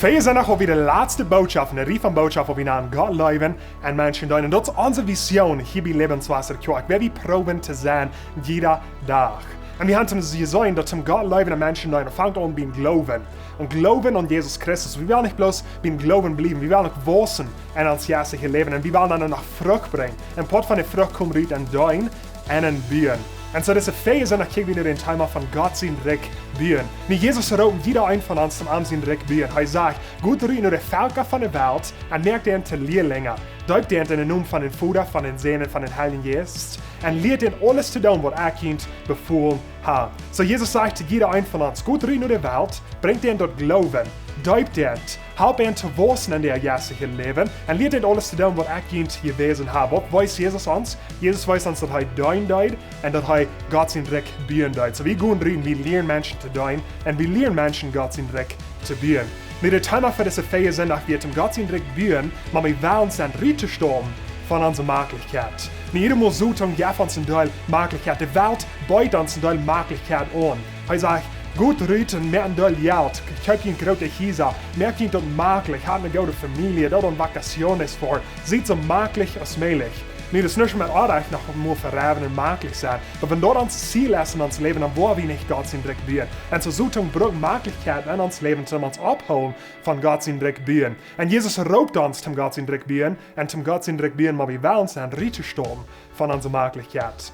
Für zijn nog weer de laatste boodschap, de rief van boodschap, waar we naar Gott leven en Menschen dienen. En dat is onze vision hier bij Lebenswasser Kerk. Wir proben te zijn, jeder dag. En we hebben gezien dat zum Gott leven en Menschen dienen, fangt an beim Glauben. Und Glauben an Jesus Christus. Wir wollen nicht bloß beim Glauben bleiben, wir wollen auch wachsen in ons jetzige Leben. Und wir wollen dann noch Frucht bringen. En pot van de Frucht komt uit en dein en een Bühn. En so deze Fähigkeit zijn, dan kijken we naar den Thema von Gott zijn Reich Bühn. Nu, Jesus roept jeder ein von uns zum Arm zijn Reich Bühn. Hij zegt, gut riech naar de Völker von der Welt en merkt den te Leerlinge. Deupt den in de naam van den Vater, van den Sohn en van den Heiligen Geist. En leert den alles te doen, wat er kind befohlen hat. So Jesus sagt zu jeder ein von uns, gut riech naar de Welt, bringt den dort Glauben. Deupt den, help ihn zu wachsen in der jetzigen Leben und lehrt ihn alles zu tun, was er kind gewesen hat. Was weiß Jesus uns? Jesus weiß uns, dass er dein deut und dass er Gott sein Reich bühen deut. So wir gehen reden, wir lernen Menschen zu deuen und wir lernen Menschen Gott sein Reich zu bühen. Mit der Thema für diese Fähigkeit sind, dass wir zum Gott sein Reich bühen, aber wir wollen uns dann Richtesturm von unserer Möglichkeit. Nicht jeder muss suchen, ja, von unserer Teil Möglichkeit. Die Welt beutet uns eine Möglichkeit an. Er sagt, gut rüten, mehr ein Teil Geld, kijk een grote Häuser, mehr kind dat möglich, hat eine gute Familie, dort eine Vakation ist vor, sieht so möglich als möglich. Nee, das ist nicht mehr Arbeit noch nur verraven und möglich sein. Aber wenn dort uns Ziel ist in uns Leben, dann wollen wir nicht Gott sein Reich bühen. Und so suchen wir Möglichkeiten in uns Leben, um uns abholen von Gott sein Reich bühen. Und Jesus raubt uns zum Gott sein Reich bühen, und zum Gott sein Reich bühen, aber wir wollen uns dann Richtesturm von unserer Möglichkeit.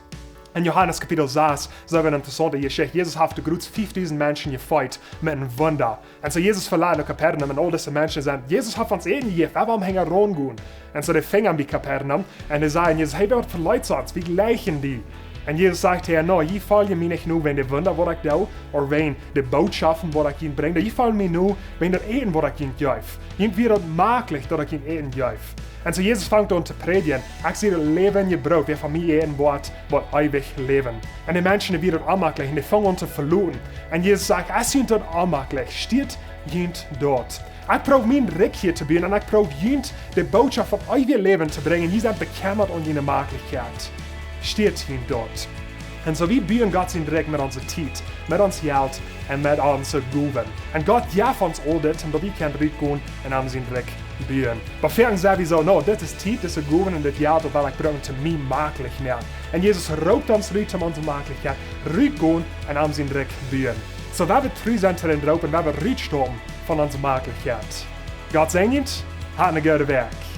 In Johannes Kapitel 6 sagen wir eine interessante Geschichte. Jesus hat gut 5000 Menschen gefeit mit einem Wunder. Und so Jesus verleiht nach Kapernaum und all diese Menschen sagen, Jesus hat uns Eden gegeben, warum hängen wir gehen? Und so die fingen an bei Kapernaum und die sagen, Jesus, hey, wer verleiht uns? Wie gleichen die? Und Jesus sagt, hey, no, je folgen mir nicht nur, wenn die Wunder, was ich tue, oder wenn die Botschaften, was ich ihnen bringe. Je folgen mir nur, wenn das Eden, was ich ihnen gebe. Irgendwie wird es möglich, dass ich ihnen Eden gebe. Und so Jesus fängt an zu predigen. Ich sehe das Leben gebraucht, wer von mir eden wird, wird ewig leben. Und die Menschen, die werden unmöglich, und die fangen an zu verlieren. Und Jesus sagt, es ist dort unmöglich, steht jemand dort. Ich brauche mein Reich hier zu bauen, und ich brauche jemand, die Botschaft von ewig Leben zu bringen. Die sind bekämmert und eine Möglichkeit. Steht jemand dort. Und so wir bauen Gott sein Reich mit unserer Zeit, mit uns Geld und mit unserem Glauben. Und Gott gibt uns all das, und wir können rausgehen und haben sein Reich bauen. Aber viele sagen so, no, das ist Zeit, das ist Glauben und das Geld, weil ich brauche zu mir möglich mehr. Und Jesus raubt uns raus um unsere Möglichkeit, rausgehen und haben sein Reich bauen. So wir treu sind zu den Raupen, wir rausstehen von unserer Möglichkeit. Gott segnet, hat einen guten Weg.